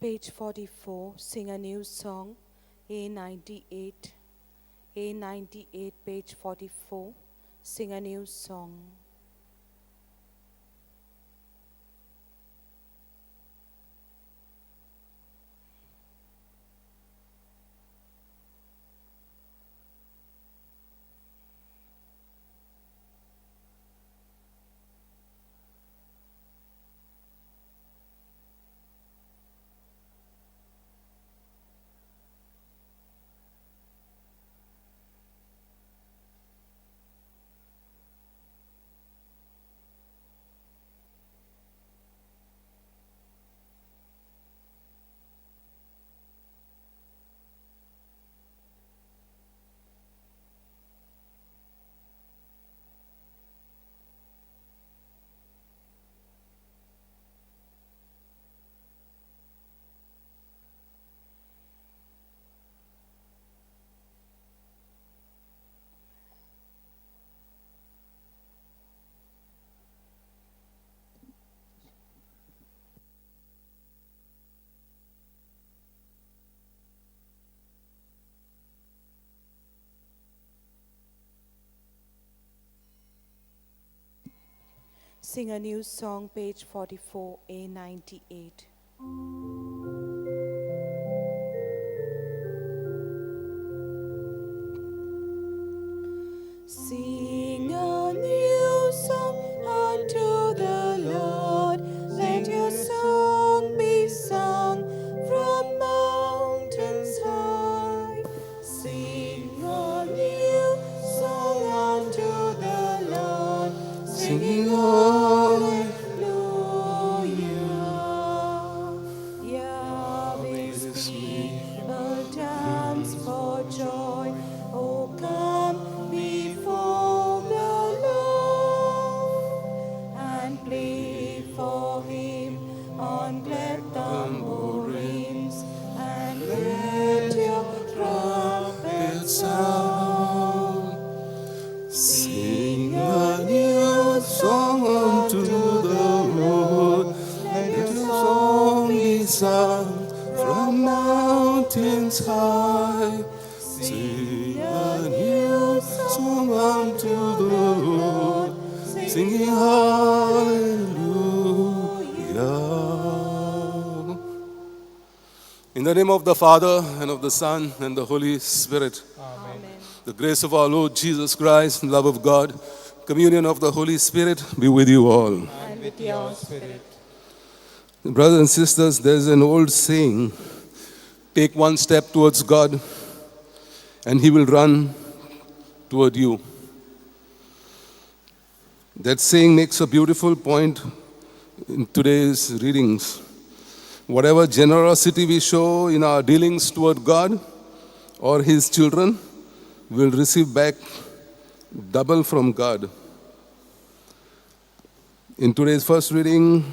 Page 44, sing a new song, A98. A98, page 44, sing a new song. Sing a new song, page 44, A98. Sing a new song unto the Lord. Let your song be sung from mountains high. Sing a new song unto the Lord, singing hallelujah. Yahweh's people dance for joy. Oh, come before the Lord and play for him on glad tambourines, and let your trumpets sound. Sing a new song unto the Lord. Let your song be sung from mountains high. Sing a new song unto the Lord, singing hallelujah. In the name of the Father, and of the Son, and the Holy Spirit. Amen. The grace of our Lord Jesus Christ, love of God, communion of the Holy Spirit be with you all. And with your spirit. Brothers and sisters, there's an old saying, take one step towards God and he will run toward you. That saying makes a beautiful point in today's readings. Whatever generosity we show in our dealings toward God or his children, will receive back double from God. In today's first reading,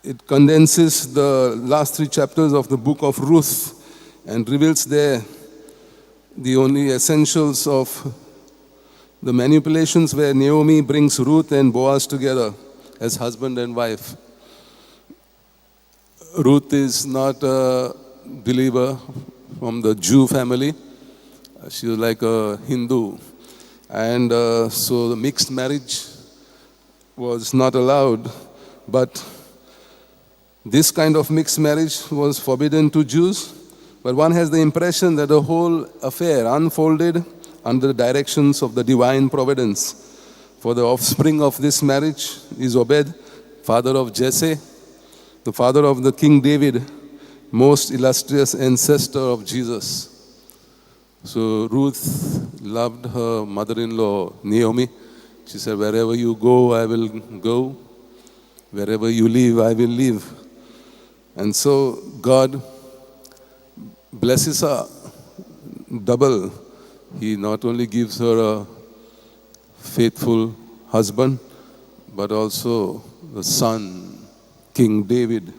it condenses the last 3 chapters of the book of Ruth and reveals there the only essentials of the manipulations where Naomi brings Ruth and Boaz together as husband and wife. Ruth is not a believer from the Jew family. She was like a Hindu. And so the mixed marriage was not allowed. But this kind of mixed marriage was forbidden to Jews. But one has the impression that the whole affair unfolded under the directions of the divine providence. For the offspring of this marriage is Obed, father of Jesse, the father of the King David, most illustrious ancestor of Jesus. So Ruth loved her mother-in-law, Naomi. She said, wherever you go, I will go. Wherever you live, I will live. And so God blesses her double. He not only gives her a faithful husband, but also the son, King David.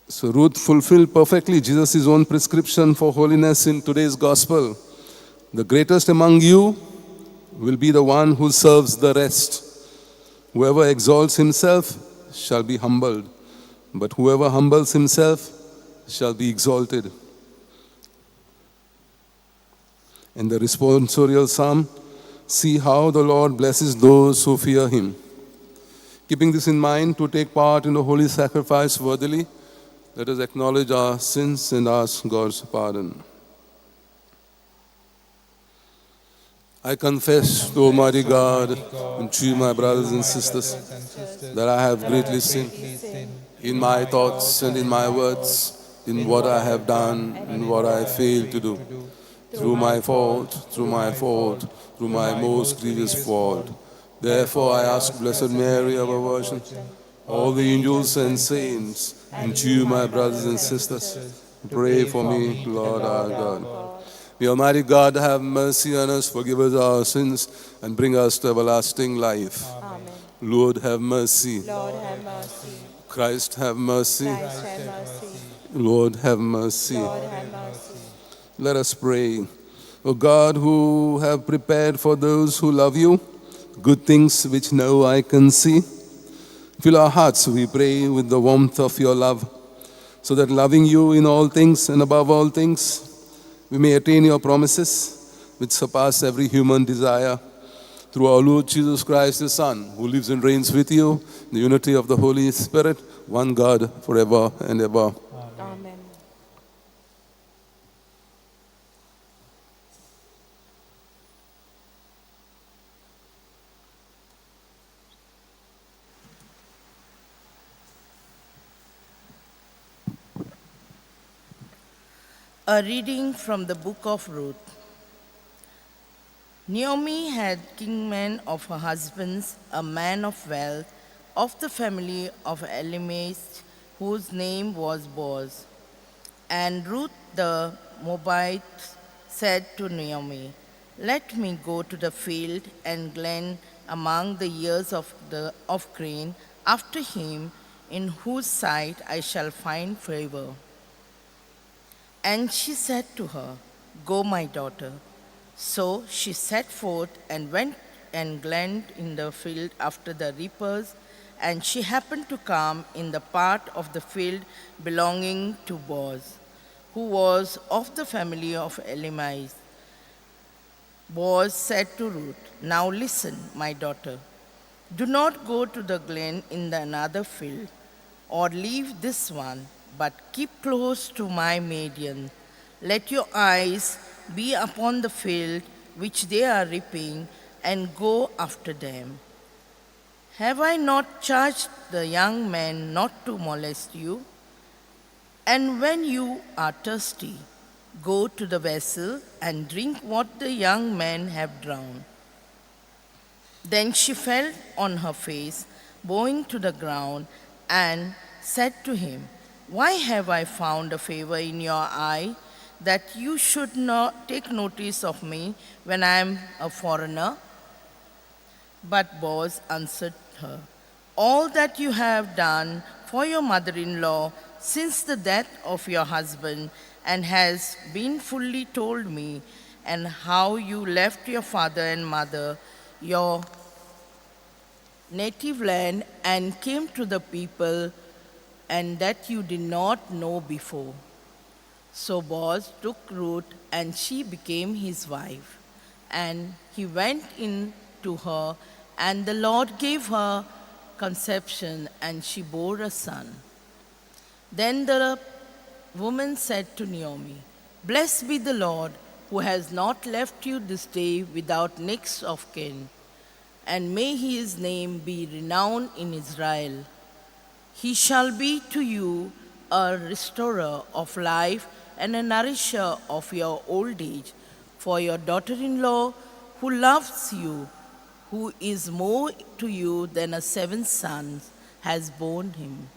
So Ruth fulfilled perfectly Jesus' own prescription for holiness in today's gospel. The greatest among you will be the one who serves the rest. Whoever exalts himself shall be humbled, but whoever humbles himself shall be exalted. In the responsorial psalm, see how the Lord blesses those who fear him. Keeping this in mind, to take part in the holy sacrifice worthily, let us acknowledge our sins and ask God's pardon. I confess to Almighty God and to you, my brothers and sisters, that I have greatly sinned in my thoughts and in my words, in what I have done and what I failed to do. Through my fault, through my most grievous fault. Therefore I ask Blessed Mary, our Virgin, all the angels and saints, and you, my brothers and sisters, pray for me, Lord our God. May Almighty God have mercy on us, forgive us our sins, and bring us to everlasting life. Amen. Lord, have mercy. Lord, have mercy. Christ, have mercy. Christ, have mercy. Lord, have mercy. Lord, have mercy. Let us pray. O God, who have prepared for those who love you good things which no eye can see, fill our hearts, we pray, with the warmth of your love, so that loving you in all things and above all things, we may attain your promises, which surpass every human desire. Through our Lord Jesus Christ, your Son, who lives and reigns with you in the unity of the Holy Spirit, one God, forever and ever. Amen. A reading from the book of Ruth. Naomi had kingman of her husbands, a man of wealth, of the family of Elimelech, whose name was Boaz. And Ruth the Moabite said to Naomi, "Let me go to the field and glean among the ears of grain after him, in whose sight I shall find favor." And she said to her, "Go, my daughter." So she set forth and went and gleaned in the field after the reapers, and she happened to come in the part of the field belonging to Boaz, who was of the family of Elimelech. Boaz said to Ruth, "Now listen, my daughter. Do not go to the glen in the another field, or leave this one, but keep close to my maiden. Let your eyes be upon the field which they are reaping, and go after them. Have I not charged the young men not to molest you? And when you are thirsty, go to the vessel and drink what the young men have drawn." Then she fell on her face, bowing to the ground, and said to him, "Why have I found a favor in your eye, that you should not take notice of me when I am a foreigner?" But Boaz answered her, "All that you have done for your mother-in-law since the death of your husband, and has been fully told me, and how you left your father and mother, your native land, and came to the people, and that you did not know before." So Boaz took Ruth, and she became his wife. And he went in to her, and the Lord gave her conception, and she bore a son. Then the woman said to Naomi, "Blessed be the Lord, who has not left you this day without next of kin, and may his name be renowned in Israel. He shall be to you a restorer of life and a nourisher of your old age, for your daughter-in-law, who loves you, who is more to you than a 7 sons, has borne him."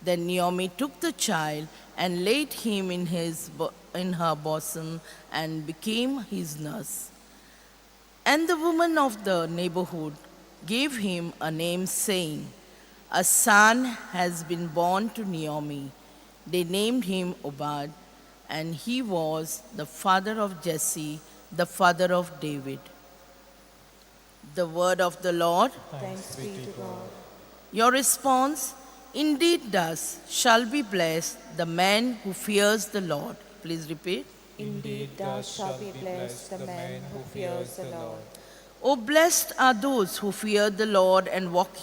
Then Naomi took the child and laid him in her bosom, and became his nurse. And the woman of the neighborhood gave him a name, saying, "A son has been born to Naomi." They named him Obed, and he was the father of Jesse, the father of David. The word of the Lord. Thanks be to God. Your response, indeed thus shall be blessed the man who fears the Lord. Please repeat. Indeed, thus shall be blessed the man who fears the Lord. O blessed are those who fear the Lord and walk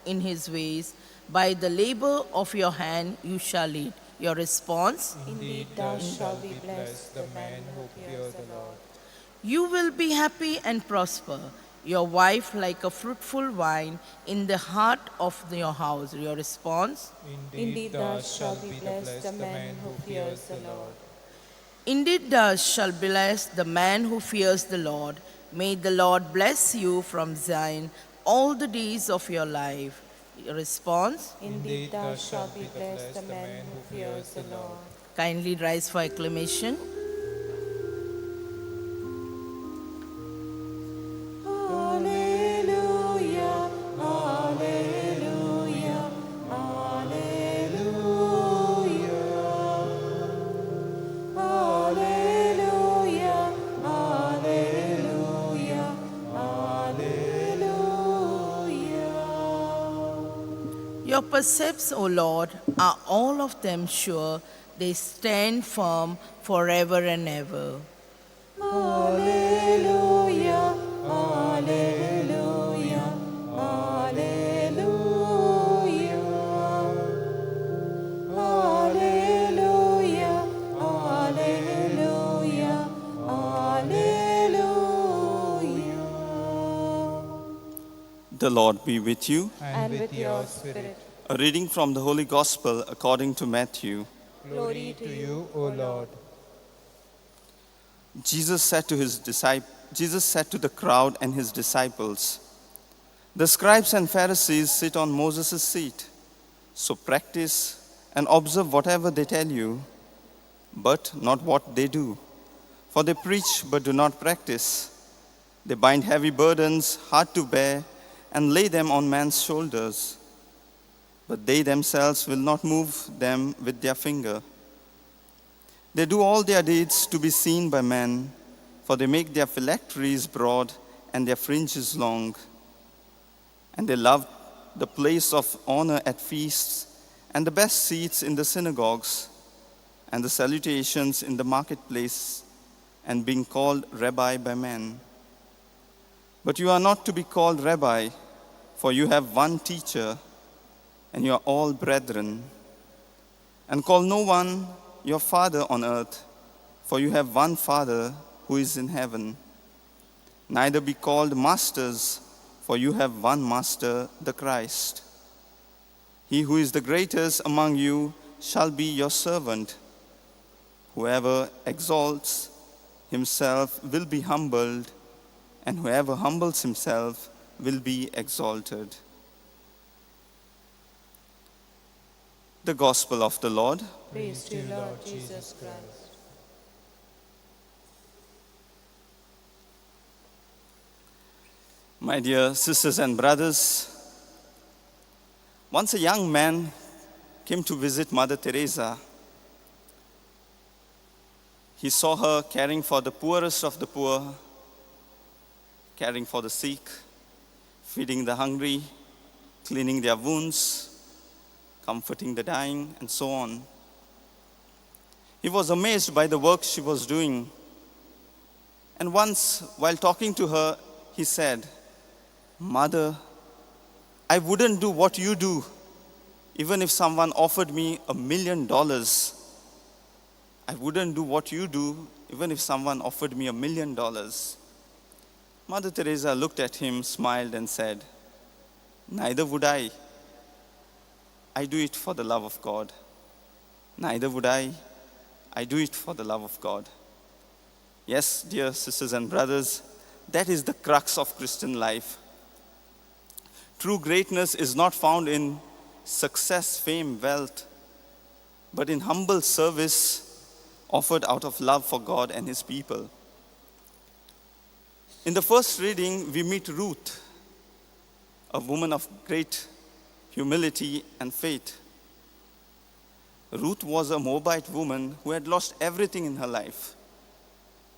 in his ways. By the labor of your hand you shall eat. Your response, Indeed, thus shall be blessed the man who fears the Lord. you will be happy and prosper. Your wife like a fruitful vine in the heart of your house. Your response, Indeed, thus shall be blessed the man who fears the Lord. indeed thus shall bless the man who fears the Lord. May the Lord bless you from Zion all the days of your life. Your response, Indeed, thus shall be blessed the man who fears the Lord. kindly rise for acclamation. Alleluia, alleluia, alleluia. Alleluia, alleluia, alleluia. Your precepts, O Lord, are all of them sure. They stand firm forever and ever. Alleluia, alleluia, alleluia. Alleluia, alleluia, alleluia. The Lord be with you. And with your spirit. A reading from the Holy Gospel according to Matthew. Glory to you, O Lord. Jesus said to the crowd and his disciples, "The scribes and Pharisees sit on Moses' seat. So practice and observe whatever they tell you, but not what they do. For they preach but do not practice. They bind heavy burdens, hard to bear, and lay them on man's shoulders. But they themselves will not move them with their finger. They do all their deeds to be seen by men, for they make their phylacteries broad and their fringes long. And they love the place of honor at feasts, and the best seats in the synagogues, and the salutations in the marketplace, and being called rabbi by men. But you are not to be called rabbi, for you have one teacher, and you are all brethren. And call no one your father on earth, for you have one Father who is in heaven. Neither be called masters, for you have one Master, the Christ. He who is the greatest among you shall be your servant. Whoever exalts himself will be humbled, and whoever humbles himself will be exalted." The Gospel of the Lord. Praise to you, Lord Jesus Christ. My dear sisters and brothers, once a young man came to visit Mother Teresa. He saw her caring for the poorest of the poor, caring for the sick, feeding the hungry, cleaning their wounds, comforting the dying, and so on. He was amazed by the work she was doing. And once, while talking to her, he said, "Mother, I wouldn't do what you do, even if someone offered me $1 million. I wouldn't do what you do, even if someone offered me $1 million." Mother Teresa looked at him, smiled, and said, "Neither would I. I do it for the love of God. Neither would I. I do it for the love of God." Yes, dear sisters and brothers, that is the crux of Christian life. True greatness is not found in success, fame, wealth, but in humble service offered out of love for God and his people. In the first reading, we meet Ruth, a woman of great humility and faith. Ruth was a Moabite woman who had lost everything in her life.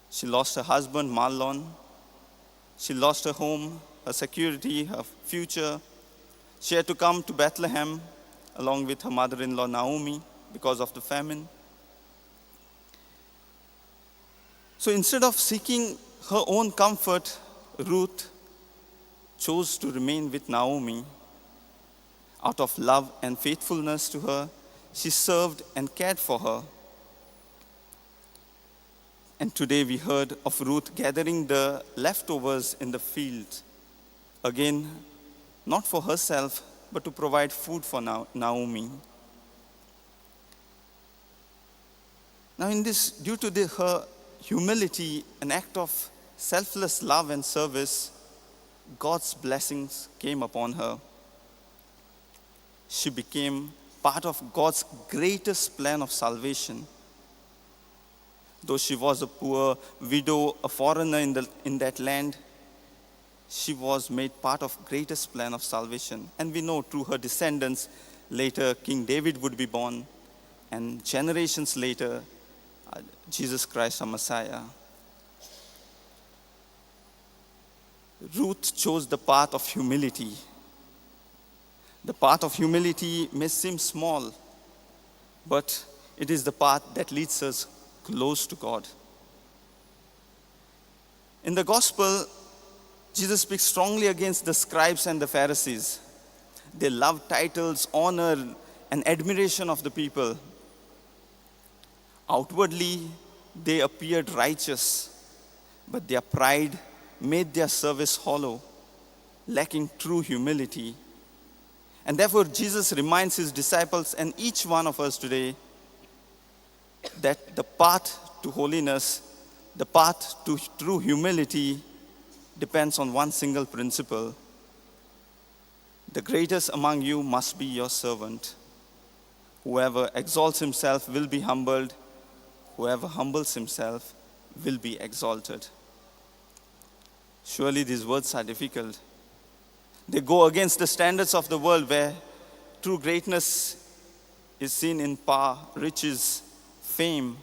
She lost her husband, Mahlon. She lost her home, her security, her future. She had to come to Bethlehem along with her mother-in-law Naomi because of the famine. So instead of seeking her own comfort, Ruth chose to remain with Naomi. Out of love and faithfulness to her, she served and cared for her. And today we heard of Ruth gathering the leftovers in the field. Again, not for herself, but to provide food for Naomi. Now due to her humility, an act of selfless love and service, God's blessings came upon her. She became part of God's greatest plan of salvation. Though she was a poor widow, a foreigner in that land, she was made part of greatest plan of salvation. And we know through her descendants, later King David would be born, and generations later, Jesus Christ, our Messiah. Ruth chose the path of humility. The path of humility may seem small, but it is the path that leads us close to God. In the gospel, Jesus speaks strongly against the scribes and the Pharisees. They loved titles, honor, and admiration of the people. Outwardly, they appeared righteous, but their pride made their service hollow, lacking true humility. And therefore, Jesus reminds his disciples and each one of us today that the path to holiness, the path to true humility, depends on one single principle. The greatest among you must be your servant. Whoever exalts himself will be humbled. Whoever humbles himself will be exalted. Surely these words are difficult. They go against the standards of the world where true greatness is seen in power, riches, fame.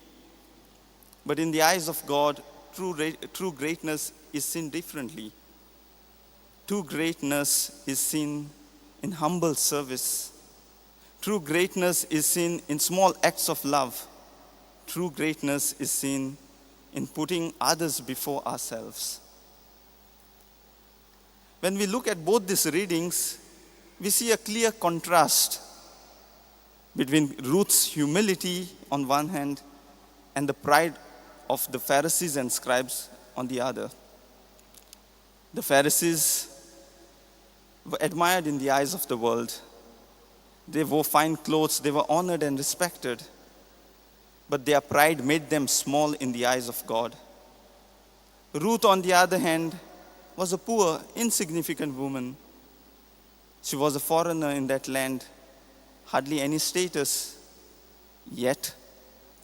But in the eyes of God, true greatness is seen differently. True greatness is seen in humble service. True greatness is seen in small acts of love. True greatness is seen in putting others before ourselves. When we look at both these readings, we see a clear contrast between Ruth's humility on one hand and the pride of the Pharisees and scribes on the other. The Pharisees were admired in the eyes of the world. They wore fine clothes, they were honored and respected, but their pride made them small in the eyes of God. Ruth, on the other hand, was a poor, insignificant woman. She was a foreigner in that land, hardly any status. Yet,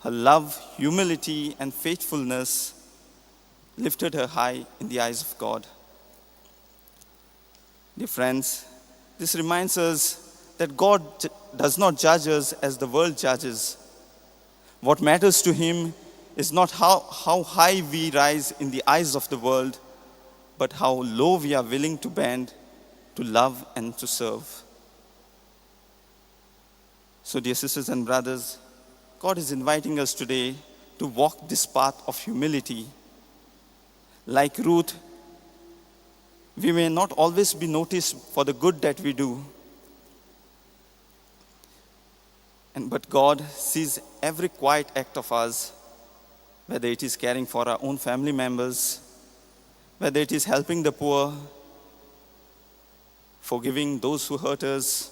her love, humility, and faithfulness lifted her high in the eyes of God. Dear friends, this reminds us that God does not judge us as the world judges. What matters to him is not how high we rise in the eyes of the world, but how low we are willing to bend to love and to serve. So, dear sisters and brothers, God is inviting us today to walk this path of humility. Like Ruth, we may not always be noticed for the good that we do, but God sees every quiet act of us, whether it is caring for our own family members, whether it is helping the poor, forgiving those who hurt us,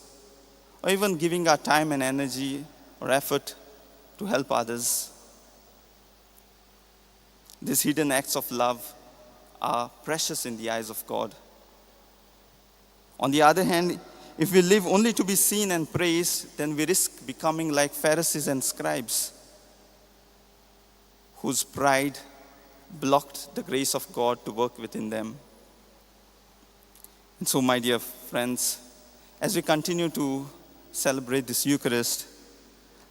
or even giving our time and energy or effort to help others. These hidden acts of love are precious in the eyes of God. On the other hand, if we live only to be seen and praised, then we risk becoming like Pharisees and scribes, whose pride blocked the grace of God to work within them. And so, my dear friends, as we continue to celebrate this Eucharist,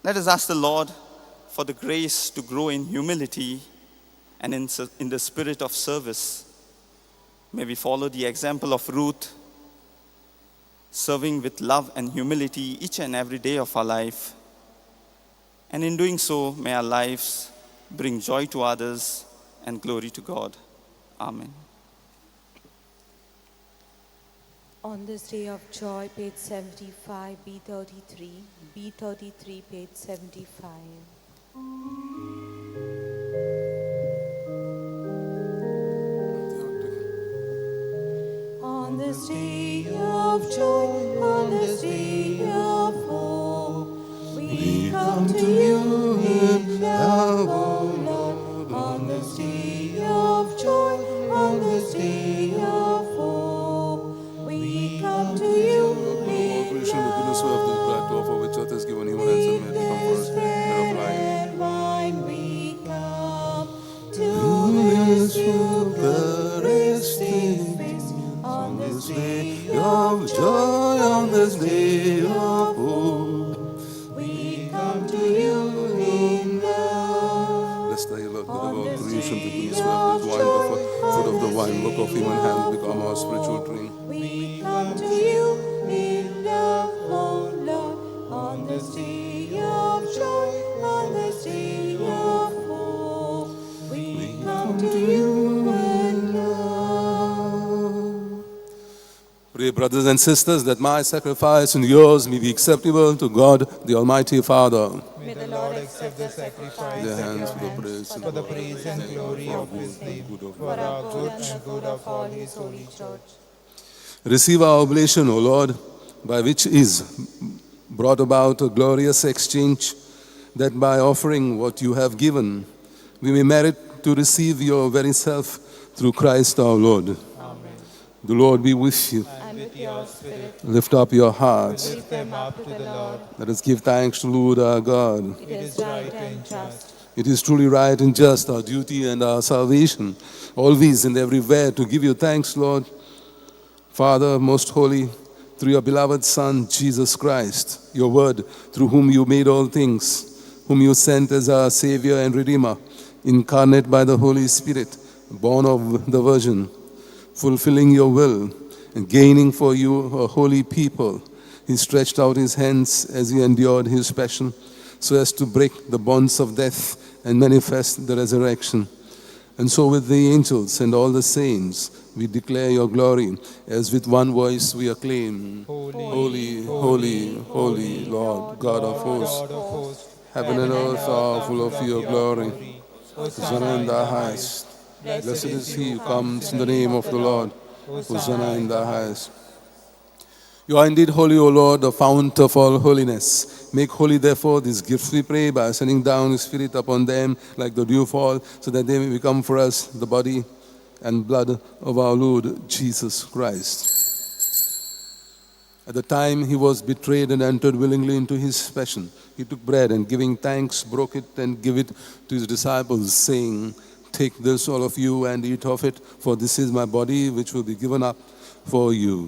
let us ask the Lord for the grace to grow in humility and in the spirit of service. May we follow the example of Ruth, serving with love and humility each and every day of our life. And in doing so, may our lives bring joy to others and glory to God. Amen. On this day of joy, page 75, B33, B33, page 75. On this day of joy, on this day of hope, we come to you in love, O Lord. On this day of joy, on this day of hope, we come to you in Creation, the goodness of this bread to offer which earth has given human hands and may become for us bread of life. and wine. We come to this Eucharistic feast on this day of joy, on this day of hope. We come to you in love. Bless thy Lord, God of all creation, the goodness of this wine, the fruit of the wine, work of human hands, become our spiritual drink. We come to you in love, O Lord, on this day of joy, on this day of hope. We come to you in love. Pray, brothers and sisters, that my sacrifice and yours may be acceptable to God, the Almighty Father. May the Lord accept the sacrifice Their at hands your for the hands praise for the praise and glory of His name, for our good and the good of all His holy church. Receive our oblation, O Lord, by which is brought about a glorious exchange, that by offering what you have given, we may merit to receive your very self through Christ our Lord. Amen. The Lord be with you. And with your spirit, Lift up your hearts. lift them up to the Lord. Let us give thanks to the Lord our God. It is right and just. It is truly right and just, our duty and our salvation, always and everywhere to give you thanks, Lord. Father, most holy, through your beloved Son, Jesus Christ, your word, through whom you made all things, whom you sent as our Savior and Redeemer, incarnate by the Holy Spirit, born of the Virgin, fulfilling your will and gaining for you a holy people. He stretched out his hands as he endured his passion, so as to break the bonds of death and manifest the resurrection. And so with the angels and all the saints, we declare your glory, as with one voice we acclaim, Holy, holy, holy, Lord, God of hosts. Heaven and earth are full of your glory. Hosanna in the highest. Blessed is he who comes in the name of the Lord. Hosanna in the highest. You are indeed holy, O Lord, the fount of all holiness. Make holy, therefore, these gifts, we pray, by sending down the Spirit upon them like the dewfall, so that they may become for us the body and blood of our Lord Jesus Christ. At the time he was betrayed and entered willingly into his passion, he took bread and giving thanks, broke it and gave it to his disciples, saying, "Take this, all of you, and eat of it, for this is my body, which will be given up for you."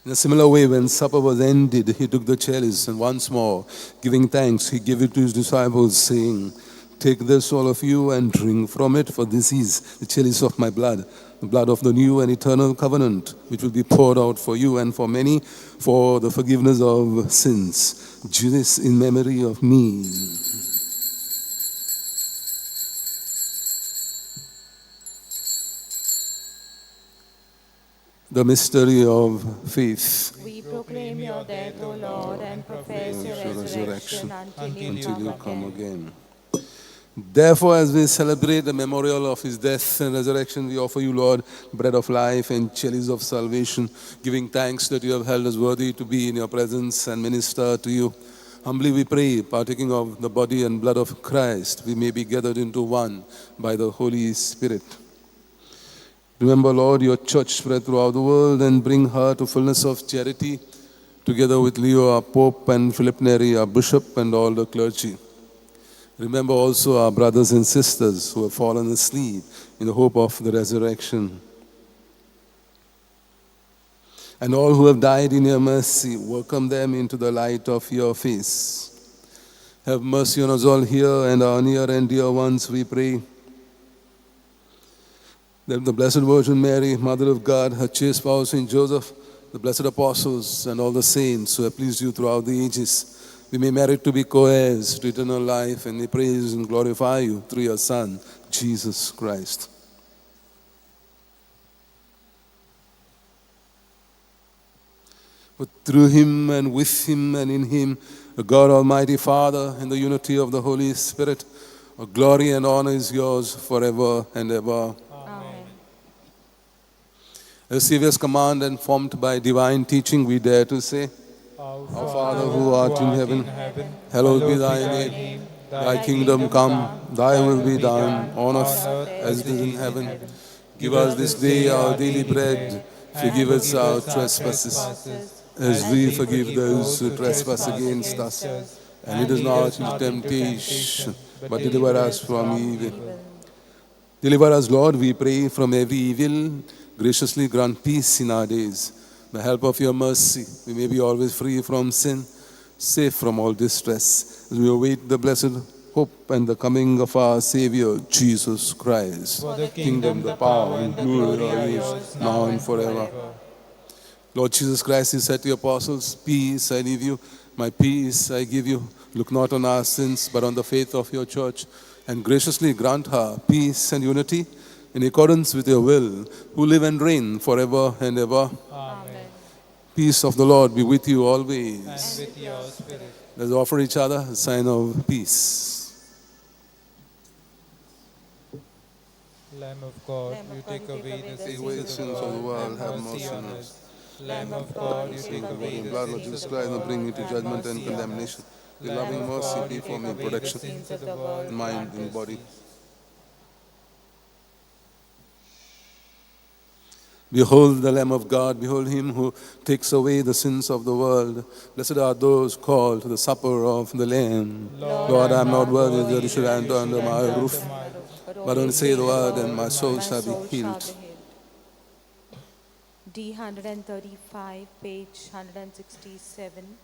In a similar way, when supper was ended, he took the chalice, and once more, giving thanks, he gave it to his disciples, saying, "Take this, all of you, and drink from it, for this is the chalice of my blood, the blood of the new and eternal covenant, which will be poured out for you and for many for the forgiveness of sins. Do this in memory of me." The mystery of faith. We proclaim your death, O Lord, and profess your resurrection until you come again. Therefore, as we celebrate the memorial of his death and resurrection, we offer you, Lord, bread of life and chalice of salvation, giving thanks that you have held us worthy to be in your presence and minister to you. Humbly we pray, partaking of the body and blood of Christ, we may be gathered into one by the Holy Spirit. Remember, Lord, your church spread throughout the world, and bring her to fullness of charity, together with Leo, our Pope, and Philip Neri, our Bishop, and all the clergy. Remember also our brothers and sisters who have fallen asleep in the hope of the resurrection. And all who have died in your mercy, welcome them into the light of your face. Have mercy on us all here and our near and dear ones, we pray. That the Blessed Virgin Mary, Mother of God, her chaste spouse Saint Joseph, the blessed apostles, and all the saints who have pleased you throughout the ages, we may merit to be co-heirs to eternal life, and we praise and glorify you through your Son, Jesus Christ. For through him and with him and in him, the God Almighty Father, in the unity of the Holy Spirit, glory and honor is yours forever and ever. Amen. As Xavier's command and formed by divine teaching, we dare to say, Our Father who art in heaven, hallowed be thy name. Thy kingdom come, thy will be done, on earth as it is in heaven. Give us this day our daily bread. Forgive us our trespasses, as we forgive those who trespass against us. And lead us not into temptation, but deliver us from evil. Deliver us, Lord, we pray, from every evil. Graciously grant peace in our days. By the help of your mercy, we may be always free from sin, safe from all distress, as we await the blessed hope and the coming of our Savior, Jesus Christ. For the Kingdom, the power, and glory are yours, now and forever. Lord Jesus Christ, you said to your apostles, peace I leave you, my peace I give you. Look not on our sins, but on the faith of your church, and graciously grant her peace and unity in accordance with your will, who live and reign forever and ever. Amen. Peace of the Lord be with you always. And with your spirit. Let's offer each other a sign of peace. Lamb of God, you take away the sins of the world, have mercy on us. Lamb of God, you take away the blood of sins Jesus of the Christ, world, and bring me to have judgment and mercy on us. condemnation. The Lamb loving of mercy God, be you for take me away the protection, sins of the world, in mind grant and us body. peace. Behold the Lamb of God, behold him who takes away the sins of the world. Blessed are those called to the supper of the Lamb. Lord, I am not worthy that you should enter under my roof, but only say the word and my soul shall be healed. D 135, page 167.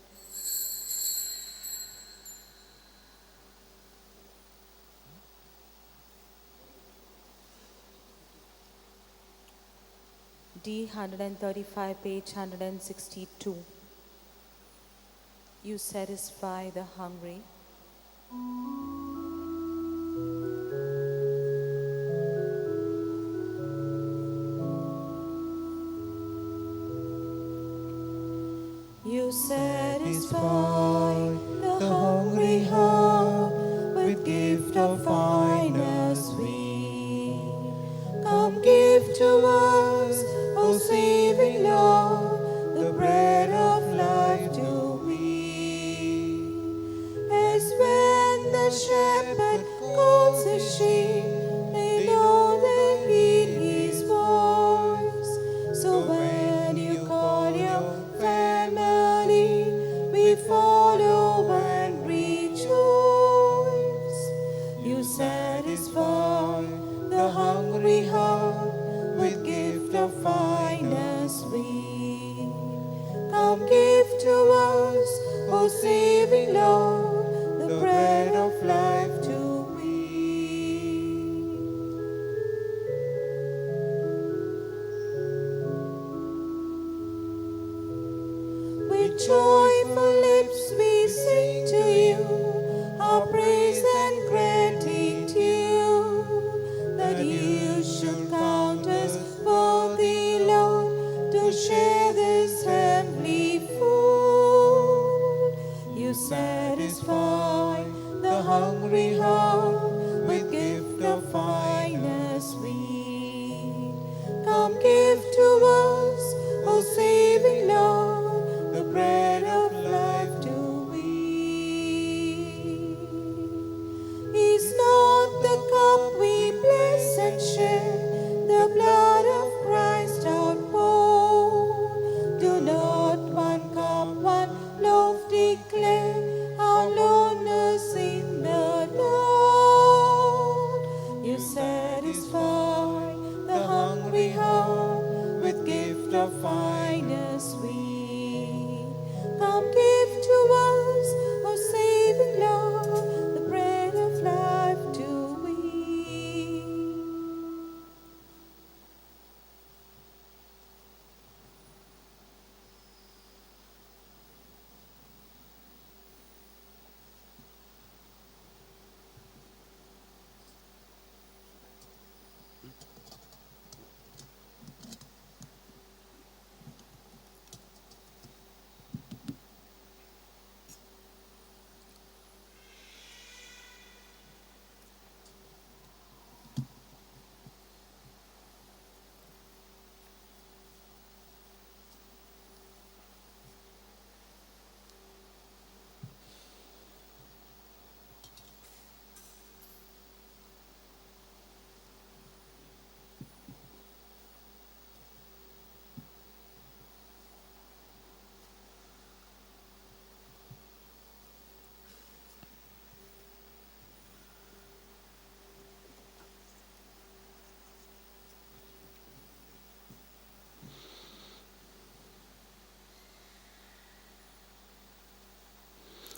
D 135, page 162. You satisfy the hungry. You satisfy the hungry heart with gift of finest sweet. Come give to us, O saving Lord, the bread of life to eat. As when the shepherd calls his sheep, they know they heed his voice. So when you call your family, we follow and rejoice. You satisfy the hungry heart with gift of finest sweet. Come give to us, O saving Lord, the bread of life to eat. With joyful lips we sing to you our praise and gratitude, that you should count us worthy, Lord, to share this heavenly food. You satisfy the hungry heart with gift of finest sweet. Come give to us, O saving Lord, the bread of life to eat. Is not the cup we bless and share the blood of Christ outpoured? Do not one cup, one loaf declare our loneliness in the Lord? You satisfy the hungry heart with gift of finest sweet. Come give to us, O saving Lord,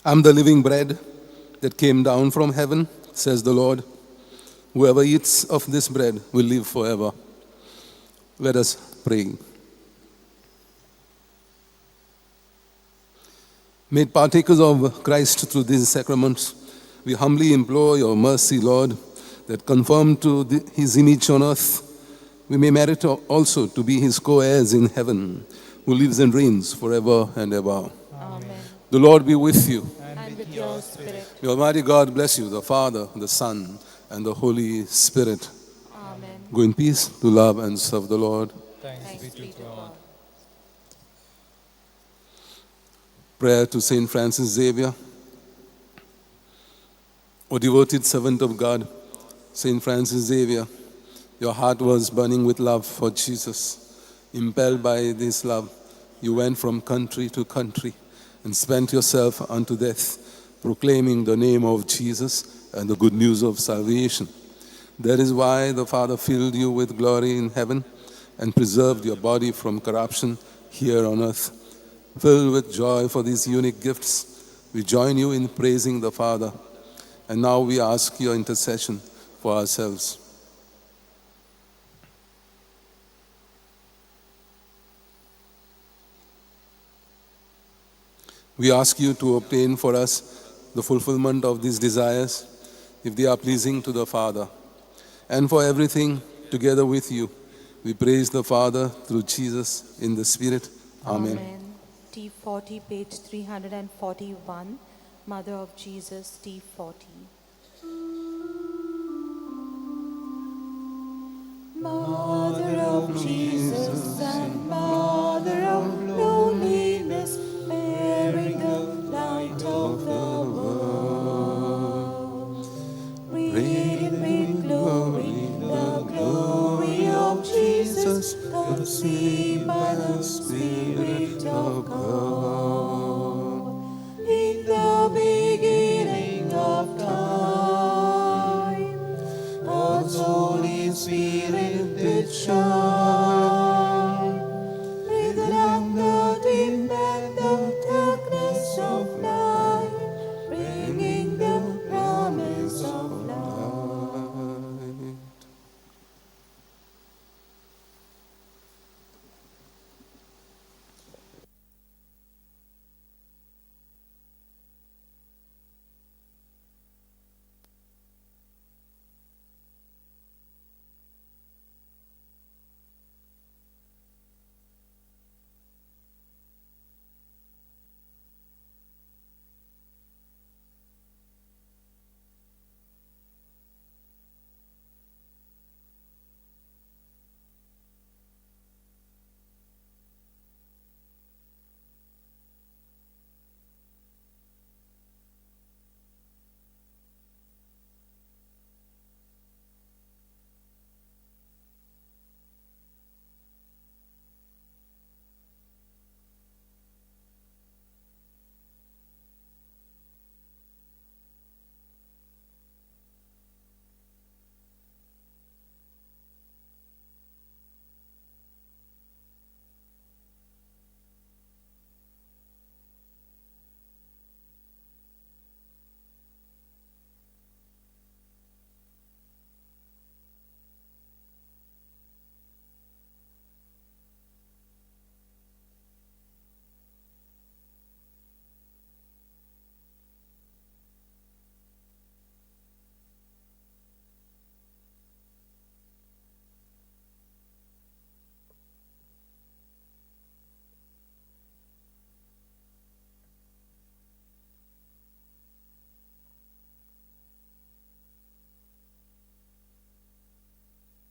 I'm the living bread that came down from heaven, says the Lord. Whoever eats of this bread will live forever. Let us pray. Made partakers of Christ through these sacraments, we humbly implore your mercy, Lord, that conformed to his image on earth, we may merit also to be his co-heirs in heaven, who lives and reigns forever and ever. Amen. The Lord be with you. And with your spirit. May Almighty God bless you, the Father, the Son, and the Holy Spirit. Amen. Go in peace to love and serve the Lord. Thanks be to God. Prayer to Saint Francis Xavier. O devoted servant of God, Saint Francis Xavier, your heart was burning with love for Jesus. Impelled by this love, you went from country to country and spent yourself unto death, proclaiming the name of Jesus and the good news of salvation. That is why the Father filled you with glory in heaven and preserved your body from corruption here on earth. Filled with joy for these unique gifts, we join you in praising the Father. And now we ask your intercession for ourselves. We ask you to obtain for us the fulfillment of these desires, if they are pleasing to the Father. And for everything, together with you, we praise the Father through Jesus in the Spirit. Amen. T40, page 341, Mother of Jesus, T40. Mother of Jesus and Mother of loneliness, bearing the light of the world. Radiant with glory, the glory of Jesus, conceived by the Spirit of God. In the beginning of time, God's Holy Spirit did shine.